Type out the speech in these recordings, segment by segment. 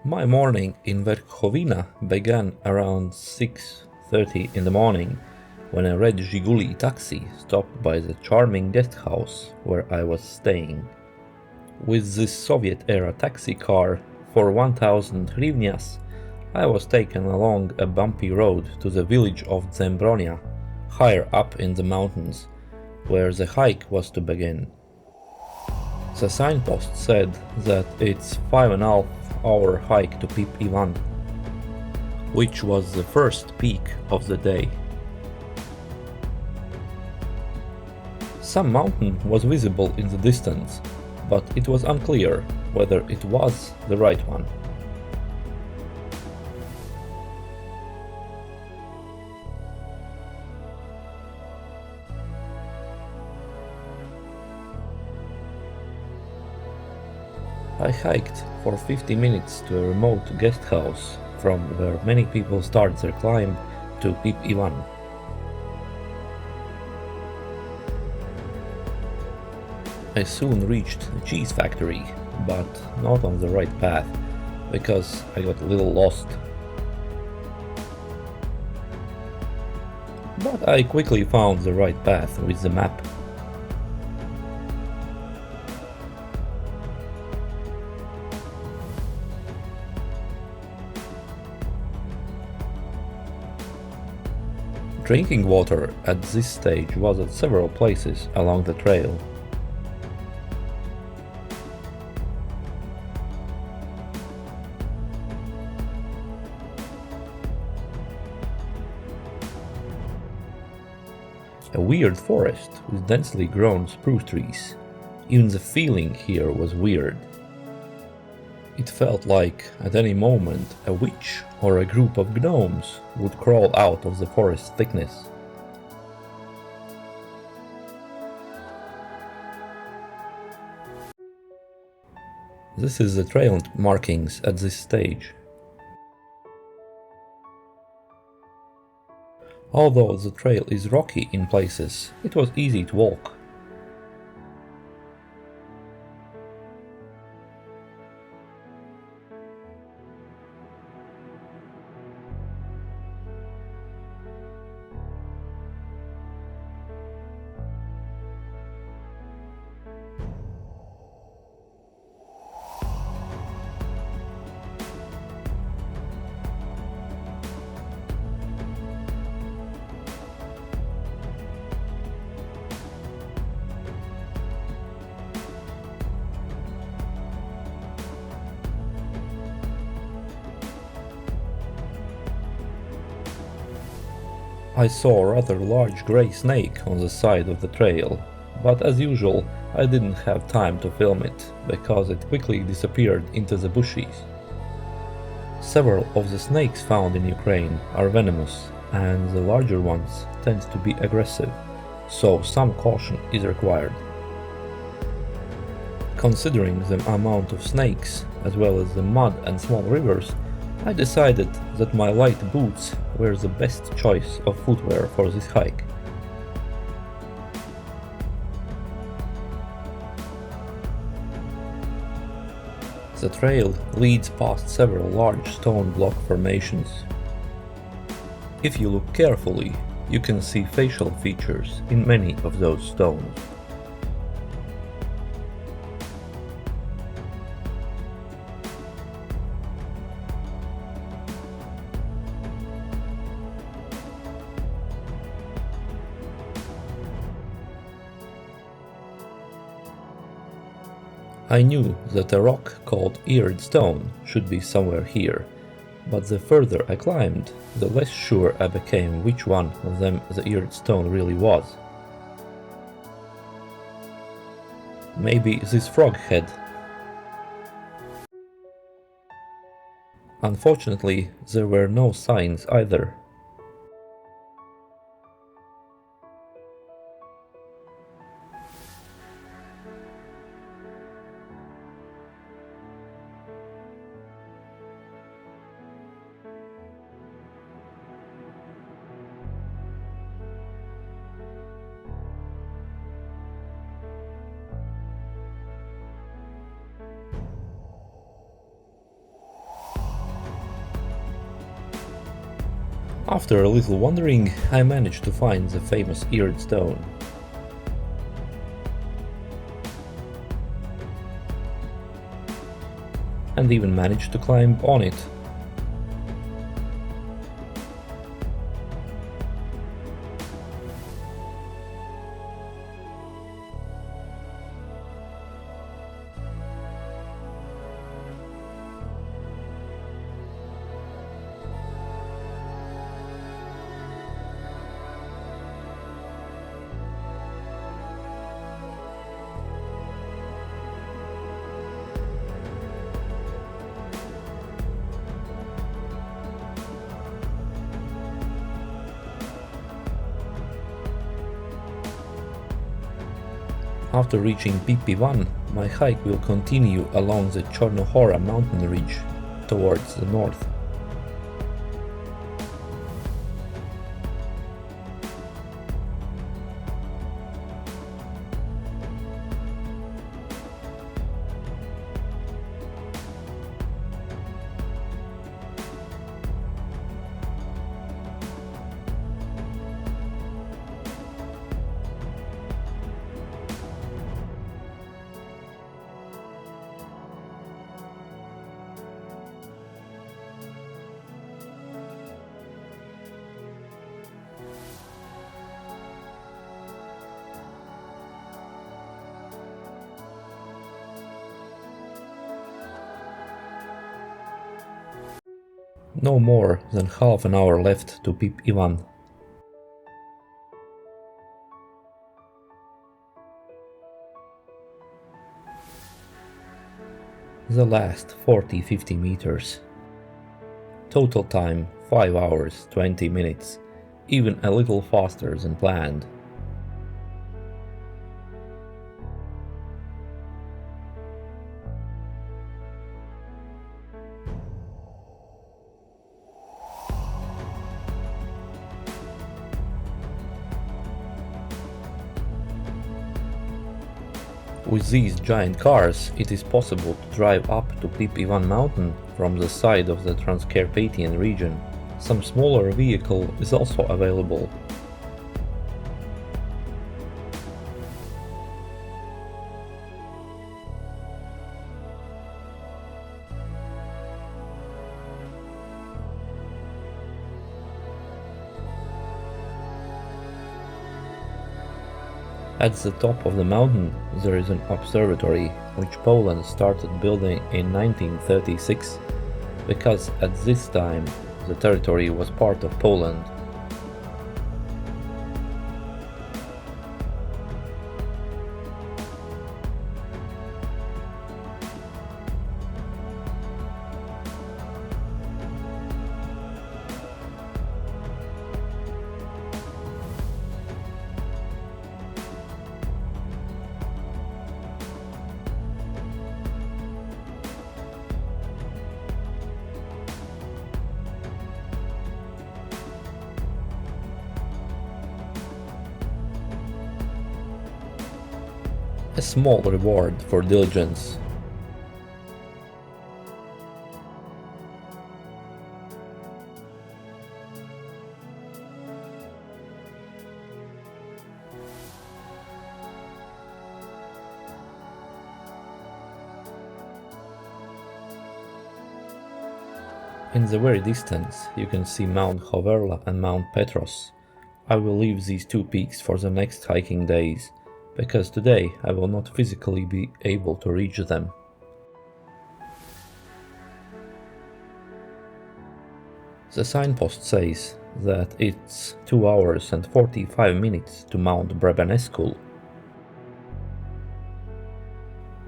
My morning in Verkhovyna began around 6:30 in the morning when a red Zhiguli taxi stopped by the charming guest house where I was staying. With this Soviet-era taxi car for 1000 hryvnias, I was taken along a bumpy road to the village of Zembronia, higher up in the mountains, where the hike was to begin. The signpost said that it's 5.5-hour hike to Pip Ivan, which was the first peak of the day. Some mountain was visible in the distance, but it was unclear whether it was the right one. I hiked for 50 minutes to a remote guest house from where many people start their climb to Pip Ivan. I soon reached a cheese factory, but not on the right path, because I got a little lost. But I quickly found the right path with the map. Drinking water at this stage was at several places along the trail. A weird forest with densely grown spruce trees. Even the feeling here was weird. It felt like at any moment a witch or a group of gnomes would crawl out of the forest thickness. This is the trail markings at this stage. Although the trail is rocky in places, it was easy to walk. I saw a rather large grey snake on the side of the trail, but as usual I didn't have time to film it, because it quickly disappeared into the bushes. Several of the snakes found in Ukraine are venomous, and the larger ones tend to be aggressive, so some caution is required. Considering the amount of snakes, as well as the mud and small rivers, I decided that my light boots were the best choice of footwear for this hike. The trail leads past several large stone block formations. If you look carefully, you can see facial features in many of those stones. I knew that a rock called Eared Stone should be somewhere here, but the further I climbed, the less sure I became which one of them the Eared Stone really was. Maybe this frog head. Unfortunately, there were no signs either. After a little wandering, I managed to find the famous eared stone. And even managed to climb on it. After reaching Pip Ivan, my hike will continue along the Chornohora mountain ridge towards the north. No more than half an hour left to Pip Ivan. The last 40-50 meters. Total time 5 hours 20 minutes, even a little faster than planned. With these giant cars, it is possible to drive up to Pip Ivan mountain from the side of the Carpathian region. Some smaller vehicle is also available. At the top of the mountain there is an observatory, which Poland started building in 1936, because at this time the territory was part of Poland. A small reward for diligence. In the very distance you can see Mount Hoverla and Mount Petros. I will leave these two peaks for the next hiking days, because today I will not physically be able to reach them. The signpost says that it's 2 hours and 45 minutes to Mount Brebeneskul.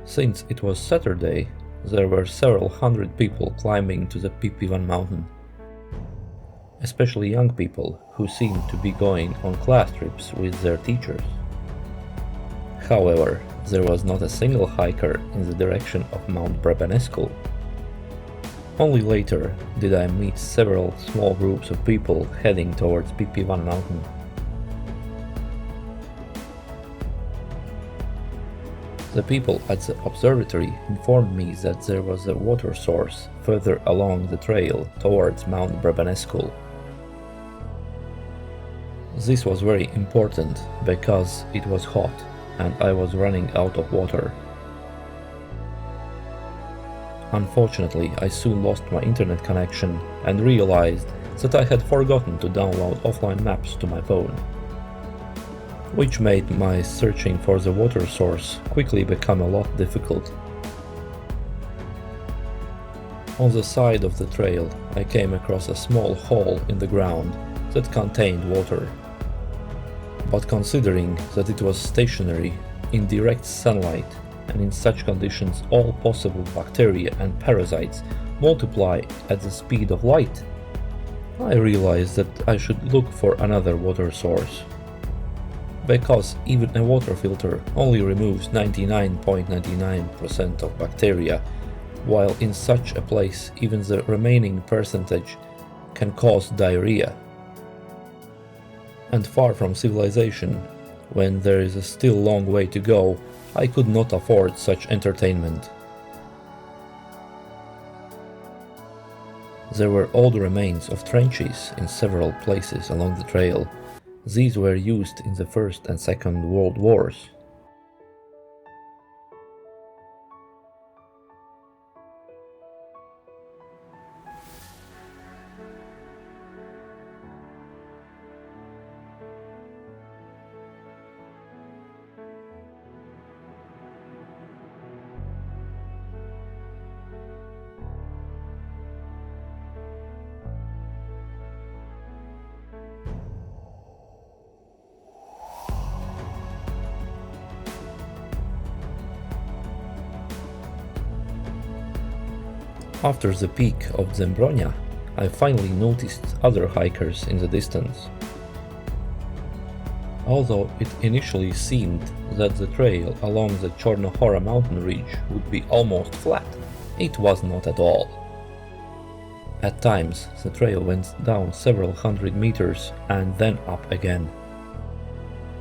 Since it was Saturday, there were several hundred people climbing to the Pip Ivan mountain. Especially young people who seemed to be going on class trips with their teachers. However, there was not a single hiker in the direction of Mount Brebeneskul. Only later did I meet several small groups of people heading towards Pip Ivan mountain. The people at the observatory informed me that there was a water source further along the trail towards Mount Brebeneskul. This was very important because it was hot and I was running out of water. Unfortunately, I soon lost my internet connection and realized that I had forgotten to download offline maps to my phone, which made my searching for the water source quickly become a lot difficult. On the side of the trail, I came across a small hole in the ground that contained water. But considering that it was stationary in direct sunlight, and in such conditions all possible bacteria and parasites multiply at the speed of light, I realized that I should look for another water source. Because even a water filter only removes 99.99% of bacteria, while in such a place even the remaining percentage can cause diarrhea. And far from civilization, when there is a still long way to go, I could not afford such entertainment. There were old remains of trenches in several places along the trail. These were used in the First and Second World Wars. After the peak of Zembronia, I finally noticed other hikers in the distance. Although it initially seemed that the trail along the Chornohora mountain ridge would be almost flat, it was not at all. At times the trail went down several hundred meters and then up again.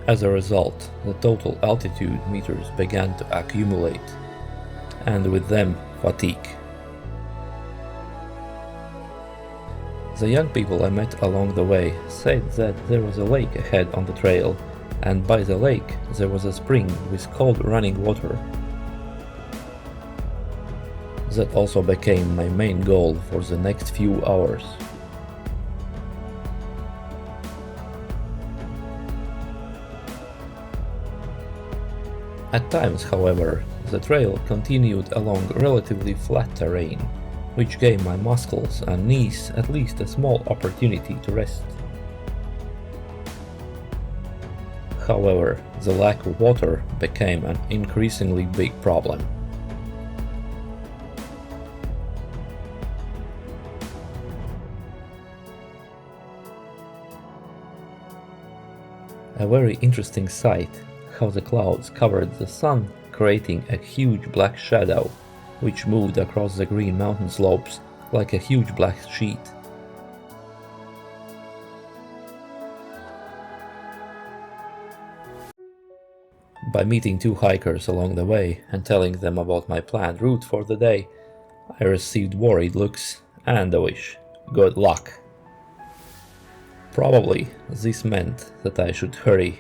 As a result, the total altitude meters began to accumulate, and with them fatigue. The young people I met along the way said that there was a lake ahead on the trail, and by the lake there was a spring with cold running water. That also became my main goal for the next few hours. At times, however, the trail continued along relatively flat terrain, which gave my muscles and knees at least a small opportunity to rest. However, the lack of water became an increasingly big problem. A very interesting sight, how the clouds covered the sun, creating a huge black shadow which moved across the green mountain slopes like a huge black sheet. By meeting two hikers along the way and telling them about my planned route for the day, I received worried looks and a wish, good luck. Probably this meant that I should hurry.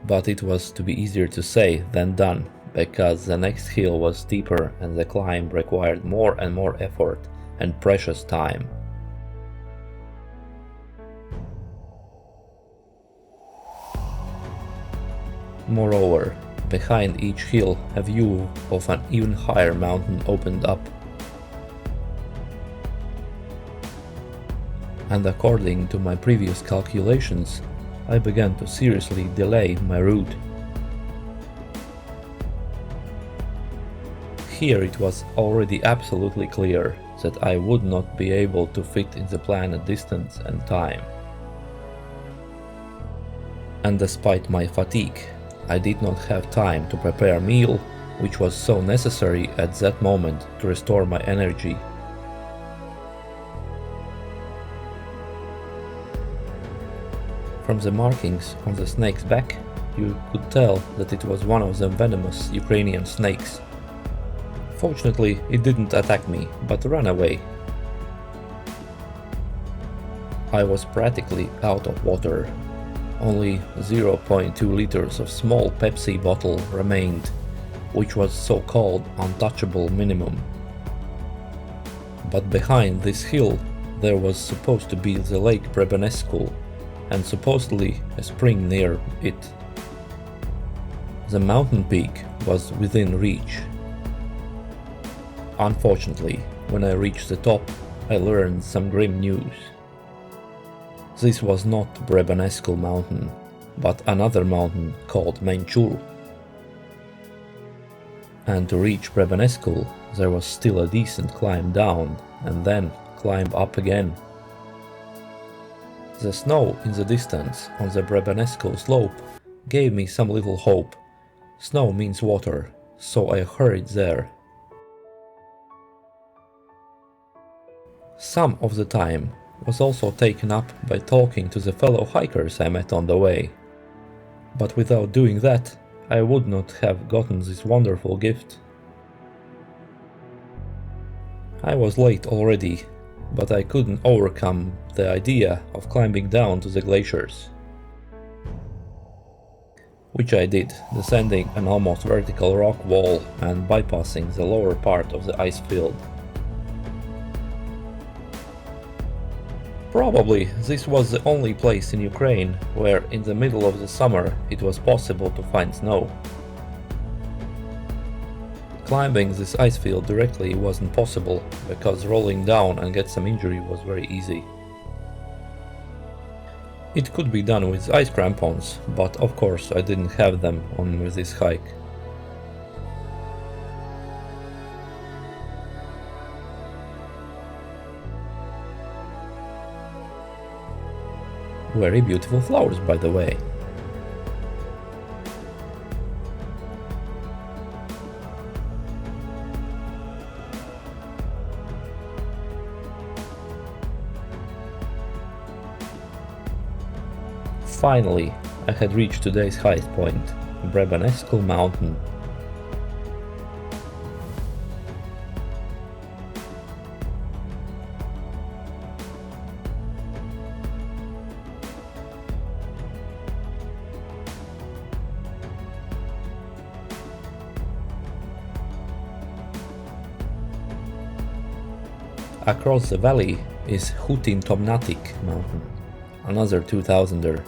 But it was to be easier to say than done, because the next hill was steeper and the climb required more and more effort and precious time. Moreover, behind each hill a view of an even higher mountain opened up. And according to my previous calculations, I began to seriously delay my route. Here it was already absolutely clear that I would not be able to fit in the planned distance and time. And despite my fatigue, I did not have time to prepare a meal, which was so necessary at that moment to restore my energy. From the markings on the snake's back, you could tell that it was one of the venomous Ukrainian snakes. Fortunately, it didn't attack me, but ran away. I was practically out of water. Only 0.2 liters of small Pepsi bottle remained, which was so-called untouchable minimum. But behind this hill there was supposed to be the lake Brebeneskul, and supposedly a spring near it. The mountain peak was within reach. Unfortunately, when I reached the top, I learned some grim news. This was not Brebeneskul mountain, but another mountain called Menchul. And to reach Brebeneskul, there was still a decent climb down, and then climb up again. The snow in the distance on the Brebeneskul slope gave me some little hope. Snow means water, so I hurried there. Some of the time was also taken up by talking to the fellow hikers I met on the way. But without doing that, I would not have gotten this wonderful gift. I was late already, but I couldn't overcome the idea of climbing down to the glaciers. Which I did, descending an almost vertical rock wall and bypassing the lower part of the ice field. Probably this was the only place in Ukraine where in the middle of the summer it was possible to find snow. Climbing this ice field directly wasn't possible, because rolling down and get some injury was very easy. It could be done with ice crampons, but of course I didn't have them on with this hike. Very beautiful flowers, by the way. Finally, I had reached today's highest point, Brebeneskul mountain. Across the valley is Hutyn Tomnatik mountain, another 2000er.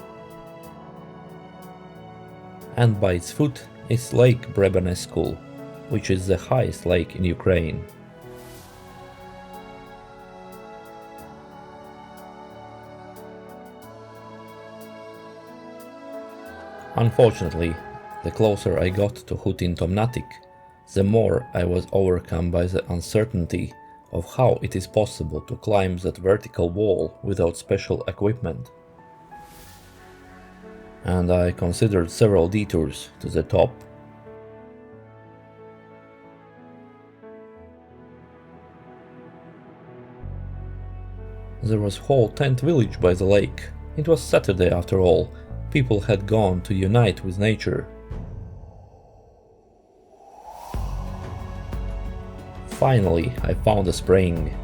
And by its foot is Lake Brebeneskul, which is the highest lake in Ukraine. Unfortunately, the closer I got to Hutyn Tomnatik, the more I was overcome by the uncertainty of how it is possible to climb that vertical wall without special equipment. And I considered several detours to the top. There was a whole tent village by the lake. It was Saturday after all. People had gone to unite with nature. Finally, I found a spring.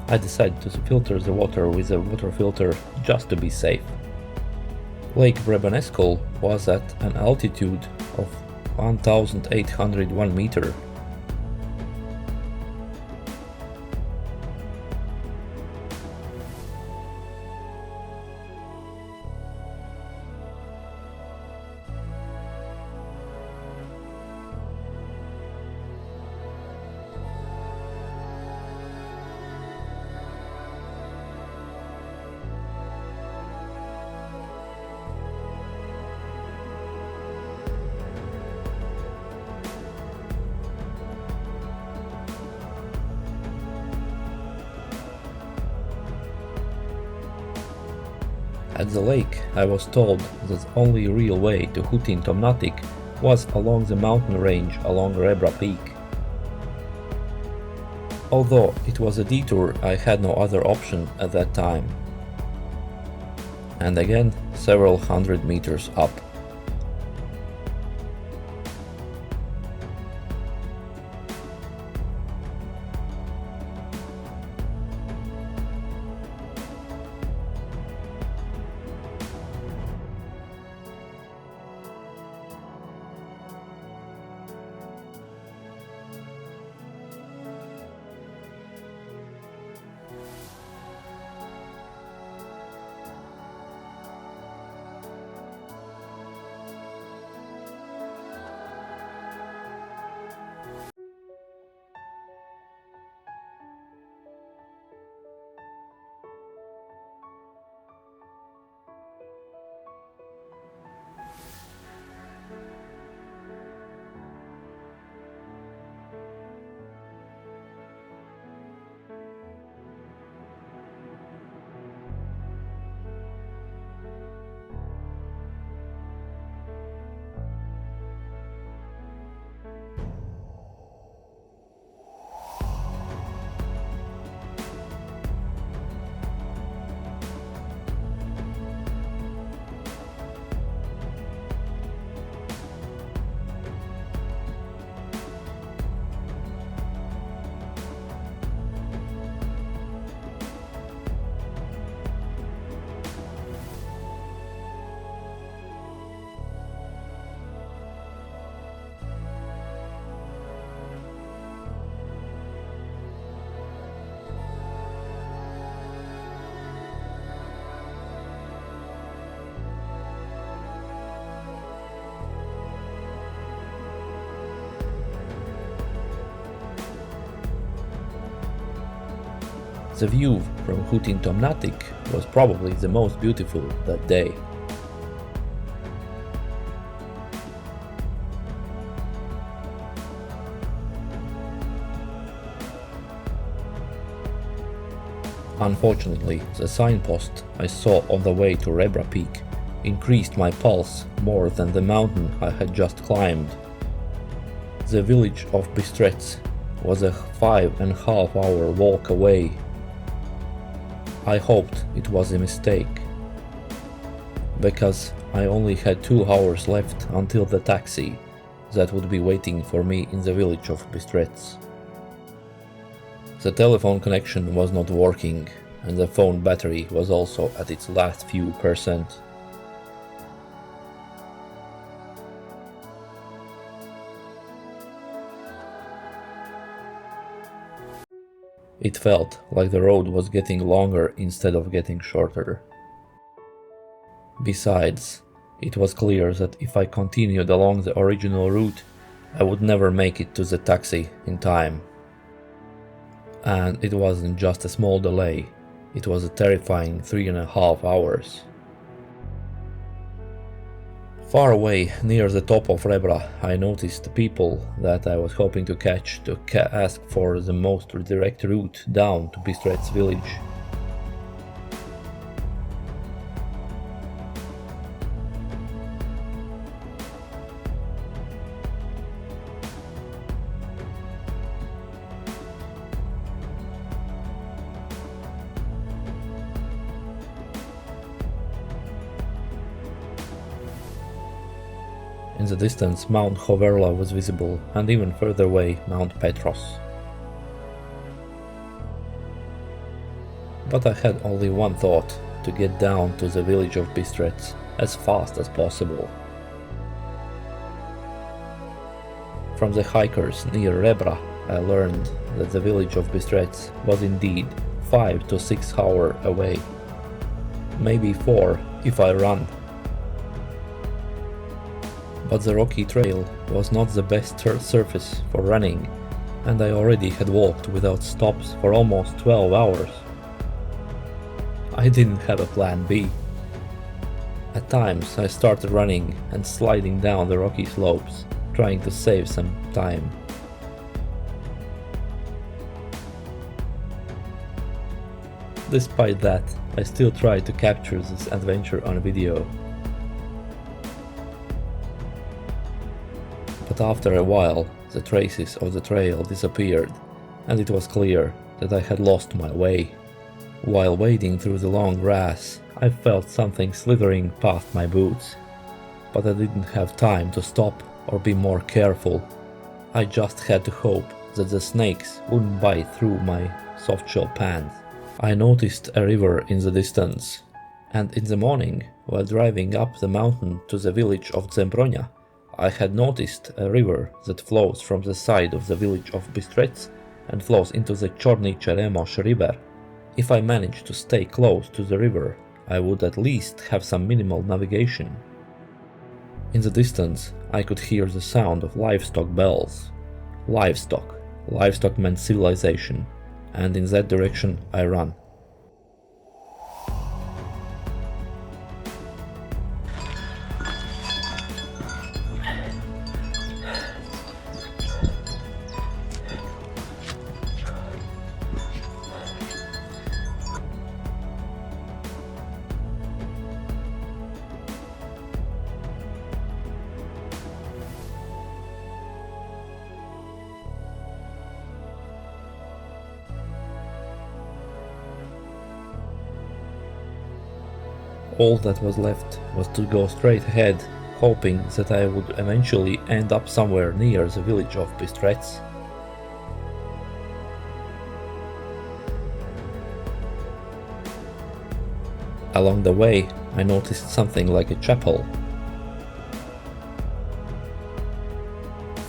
I decided to filter the water with a water filter just to be safe. Lake Brebeneskul was at an altitude of 1801 meter. At the lake, I was told that the only real way to Hutyn Tomnatik was along the mountain range along Rebra peak. Although it was a detour, I had no other option at that time. And again, several hundred meters up. The view from Hutyn Tomnatik was probably the most beautiful that day. Unfortunately, the signpost I saw on the way to Rebra peak increased my pulse more than the mountain I had just climbed. The village of Bystrets was a 5.5-hour walk away. I hoped it was a mistake, because I only had 2 hours left until the taxi that would be waiting for me in the village of Bystrets. The telephone connection was not working, and the phone battery was also at its last few %. It felt like the road was getting longer instead of getting shorter. Besides, it was clear that if I continued along the original route, I would never make it to the taxi in time. And it wasn't just a small delay, it was a terrifying 3.5 hours. Far away, near the top of Rebra, I noticed the people that I was hoping to catch to ask for the most direct route down to Bystrets village. In the distance, Mount Hoverla was visible, and even further away, Mount Petros. But I had only one thought: to get down to the village of Bystrets as fast as possible. From the hikers near Rebra, I learned that the village of Bystrets was indeed 5 to 6 hours away. Maybe 4 if I run. But the rocky trail was not the best surface for running, and I already had walked without stops for almost 12 hours. I didn't have a plan B. At times I started running and sliding down the rocky slopes, trying to save some time. Despite that, I still tried to capture this adventure on video. But after a while, the traces of the trail disappeared, and it was clear that I had lost my way. While wading through the long grass, I felt something slithering past my boots, but I didn't have time to stop or be more careful. I just had to hope that the snakes wouldn't bite through my softshell pants. I noticed a river in the distance, and in the morning, while driving up the mountain to the village of Zembronia, I had noticed a river that flows from the side of the village of Bystrets and flows into the Chornohora river. If I managed to stay close to the river, I would at least have some minimal navigation. In the distance, I could hear the sound of livestock bells. Livestock meant civilization, and in that direction I ran. All that was left was to go straight ahead, hoping that I would eventually end up somewhere near the village of Bystrets. Along the way, I noticed something like a chapel.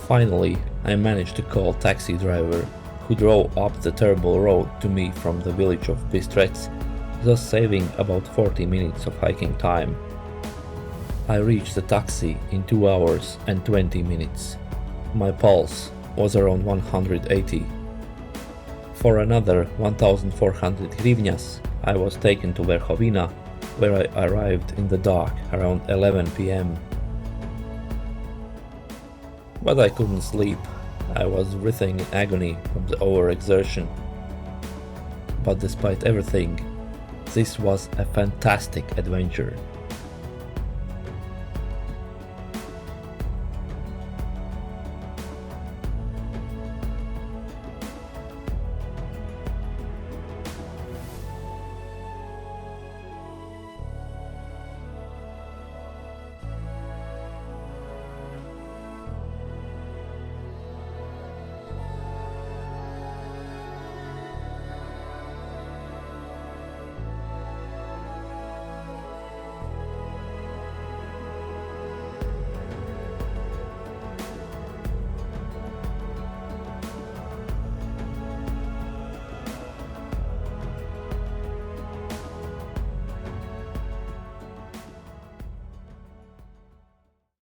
Finally, I managed to call a taxi driver, who drove up the terrible road to me from the village of Bystrets, thus saving about 40 minutes of hiking time. I reached the taxi in 2 hours and 20 minutes. My pulse was around 180. For another 1400 hryvnias, I was taken to Verkhovyna, where I arrived in the dark around 11 p.m. But I couldn't sleep. I was writhing in agony from the overexertion. But despite everything, this was a fantastic adventure.